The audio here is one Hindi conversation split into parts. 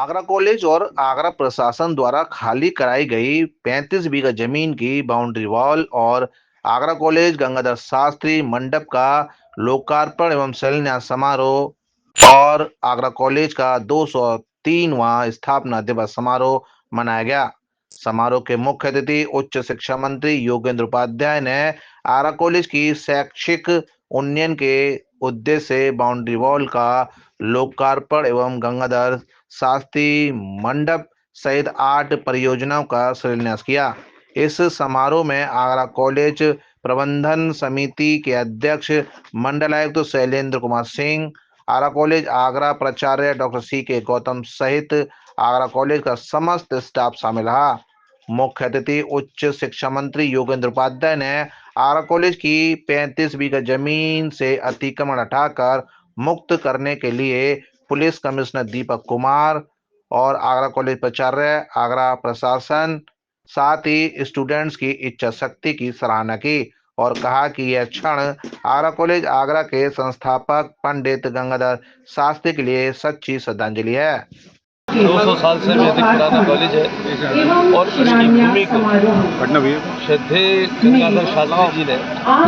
आगरा कॉलेज और आगरा प्रशासन द्वारा खाली कराई गई 35 बीघा जमीन की बाउंड्री वॉल और आगरा कॉलेज गंगाधर शास्त्री मंडप का लोकार्पण एवं शिलान्यास समारोह और आगरा कॉलेज का 203वां स्थापना दिवस समारोह मनाया गया। समारोह के मुख्य अतिथि उच्च शिक्षा मंत्री योगेंद्र उपाध्याय ने आगरा कॉलेज की शैक्षिक उन्नयन के उद्देश्य से बाउंड्री वॉल का लोकार्पण एवं गंगाधर शास्त्री मंडप सहित 8 परियोजनाओं का शिलान्यास किया। इस समारोह में आगरा कॉलेज प्रबंधन समिति के अध्यक्ष मंडलायुक्त शैलेंद्र कुमार सिंह, आगरा कॉलेज आगरा प्राचार्य डॉक्टर C.K. गौतम सहित आगरा कॉलेज का समस्त स्टाफ शामिल रहा। मुख्य अतिथि उच्च शिक्षा मंत्री योगेंद्र उपाध्याय ने आगरा कॉलेज की 35 बीघा जमीन से अतिक्रमण हटाकर मुक्त करने के लिए पुलिस कमिश्नर दीपक कुमार और आगरा कॉलेज प्राचार्य, आगरा प्रशासन, साथ ही स्टूडेंट्स की इच्छा शक्ति की सराहना की और कहा कि यह क्षण आगरा कॉलेज आगरा के संस्थापक पंडित गंगाधर शास्त्री के लिए सच्ची श्रद्धांजलि है। 200 साल से भी अधिक पुराना कॉलेज है और इसकी भूमि को श्रद्धेय गंगाधर शास्त्री जी ने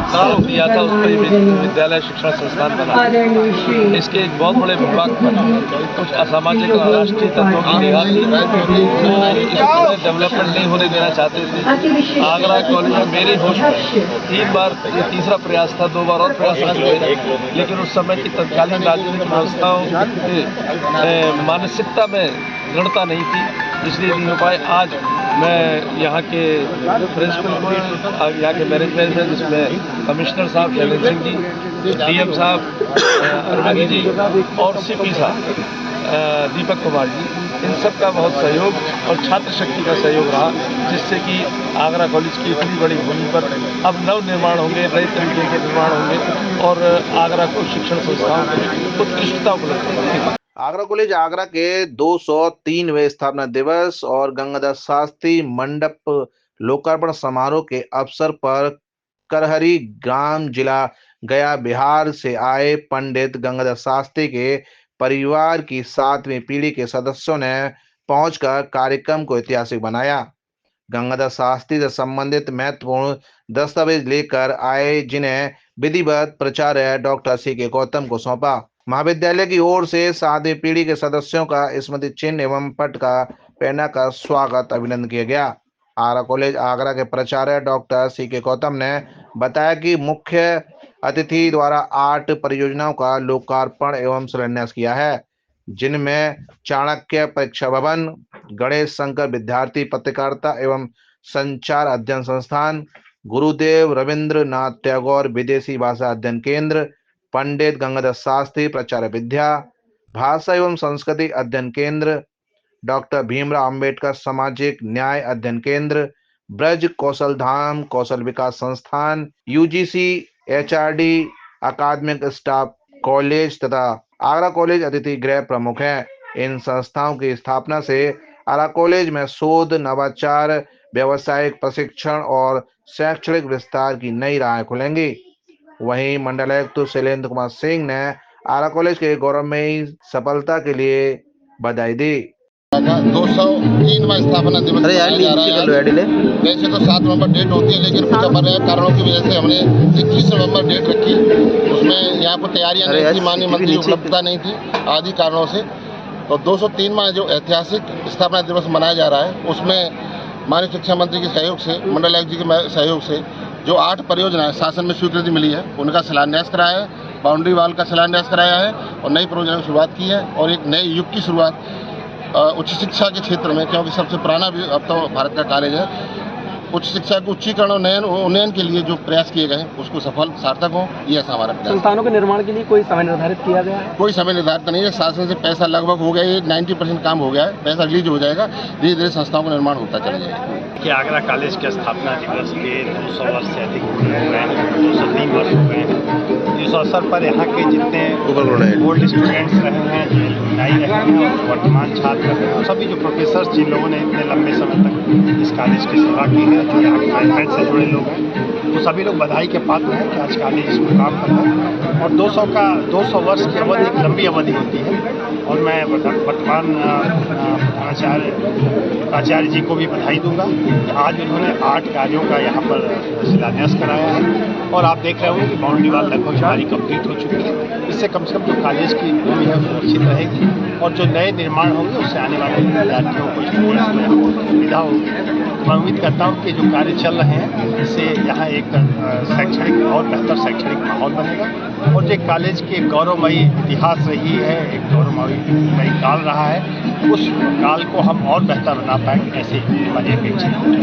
प्रारंभ किया था। उस पर विद्यालय शिक्षण संस्थान बना। इसके एक बहुत बड़े विभाग पर कुछ असामाजिक और राष्ट्रीय तत्वों की निगाह थी, वो इसमें डेवलपमेंट नहीं होने देना चाहते थे। आगरा कॉलेज में मेरे होश में 3 बार, ये तीसरा प्रयास था, 2 बार और प्रयास हुए, लेकिन उस समय की तत्कालीन राजनीतिक व्यवस्थाओं मानसिकता में दृढ़ता नहीं थी, इसलिए नहीं हो पाए। आज मैं यहाँ के प्रिंसिपल को, यहाँ के मैनेजमेंट में, जिसमें कमिश्नर साहब शैलेंद्र सिंह जी, DM साहब अरविंद जी और CP साहब दीपक कुमार जी, इन सब का बहुत सहयोग और छात्र शक्ति का सहयोग रहा, जिससे कि आगरा कॉलेज की इतनी बड़ी भूमि पर अब नव निर्माण होंगे, नए तरीके के निर्माण होंगे और आगरा को शिक्षण संस्थाओं को उत्कृष्टता उपलब्ध होगी। आगरा कॉलेज आगरा के 203वें स्थापना दिवस और गंगाधर शास्त्री मंडप लोकार्पण समारोह के अवसर पर करहरी ग्राम जिला गया बिहार से आए पंडित गंगाधर शास्त्री के परिवार की 7वीं पीढ़ी के सदस्यों ने पहुंचकर कार्यक्रम को ऐतिहासिक बनाया। गंगाधर शास्त्री से संबंधित महत्वपूर्ण दस्तावेज लेकर आए, जिन्हें विधिवत प्राचार्य डॉक्टर C.K. गौतम को सौंपा। महाविद्यालय की ओर से 7वीं पीढ़ी के सदस्यों का स्मृति चिन्ह एवं पट का पहनाकर स्वागत अभिनंदन किया गया। आगरा कॉलेज आगरा के प्राचार्य डॉक्टर C.K. गौतम ने बताया कि मुख्य अतिथि द्वारा 8 परियोजनाओं का लोकार्पण एवं शिलान्यास किया है, जिनमें चाणक्य परीक्षा भवन, गणेश शंकर विद्यार्थी पत्रकारिता एवं संचार अध्ययन संस्थान, गुरुदेव रविंद्रनाथ टैगोर विदेशी भाषा अध्ययन केंद्र, पंडित गंगाधर शास्त्री प्राचार्य विद्या, भाषा एवं संस्कृति अध्ययन केंद्र, डॉक्टर भीमराव अंबेडकर सामाजिक न्याय अध्ययन केंद्र, ब्रज कौशल धाम कौशल विकास संस्थान, UGC HRD अकादमिक स्टाफ कॉलेज तथा आगरा कॉलेज अतिथि गृह प्रमुख हैं। इन संस्थाओं की स्थापना से आगरा कॉलेज में शोध, नवाचार, व्यावसायिक प्रशिक्षण और शैक्षणिक विस्तार की नई राहें खुलेंगी। वहीं मंडलायुक्त शैलेंद्र कुमार सिंह ने आगरा कॉलेज के गौरवमयी सफलता के लिए बधाई दी। 203वां स्थापना दिवस मनाया जा रहा है। वैसे तो 7 नवंबर डेट होती है, लेकिन कुछ अमर्याद कारणों की वजह से हमने 21 नवंबर डेट रखी। उसमें यहाँ पर तैयारियां नहीं थी, माननीय मंत्री उपलब्धता नहीं थी आदि कारणों से। तो 203वां जो ऐतिहासिक स्थापना दिवस मनाया जा रहा है, उसमें माननीय शिक्षा मंत्री के सहयोग से, मंडलायुक्त जी के सहयोग से जो 8 परियोजनाएं शासन में स्वीकृति मिली है, उनका शिलान्यास कराया है, बाउंड्री वॉल का शिलान्यास कराया है और नई परियोजना की शुरुआत की है और एक नए युग की शुरुआत उच्च शिक्षा के क्षेत्र में, क्योंकि सबसे पुराना भी अब तो भारत का कॉलेज है, उच्च शिक्षा के उच्चीकरण और उन्नयन के लिए जो प्रयास किए गए उसको सफल सार्थक हो, ये ऐसा हमारा प्रयास। संस्थानों के निर्माण के लिए कोई समय निर्धारित किया गया है? कोई समय निर्धारित नहीं है। शासन से पैसा लगभग हो गया है, 90% काम हो गया है, पैसा रिलीज हो जाएगा, धीरे धीरे संस्थाओं का निर्माण होता चला जाएगा। कि आगरा कॉलेज के स्थापना दिवस के 200 वर्ष से अधिक हो गए हैं, 203 वर्ष हो गए हैं। अवसर पर यहाँ के जितने ओल्ड स्टूडेंट्स रहे हैं, जो एलुमनाई रहे हैं और वर्तमान छात्र रहे हैं, और सभी जो प्रोफेसर्स जिन लोगों ने इतने लंबे समय तक इस कॉलेज की सेवा की है, जो यहाँ मैनेजमेंट से जुड़े लोग हैं, वो सभी लोग बधाई के पात्र हैं कि आज कॉलेज इस मुकाम पर है। और 200 वर्ष की अवधि एक लंबी अवधि होती है, और मैं वर्तमान आचार्य जी को भी बधाई दूंगा कि आज उन्होंने 8 कार्यों का यहाँ पर शिलान्यास कराया है। और आप देख रहे होंगे कि बाउंड्री वाल लगभग हमारी कंप्लीट हो चुकी है। इससे कम से कम जो कॉलेज की भूमि है सुरक्षित रहेगी, और जो नए निर्माण होंगे उससे आने वाले विद्यार्थियों को स्टूडेंट्स को यहाँ बहुत सुविधा होगी। मैं उम्मीद करता हूँ कि जो कार्य चल रहे हैं इससे यहाँ एक शैक्षणिक और बेहतर शैक्षणिक माहौल बनेगा, और जो कॉलेज के गौरवमयी इतिहास रही है, एक गौरवमयी काल रहा है, उस काल को हम और बेहतर बना पाएंगे, ऐसे हमारी अपेक्षा है।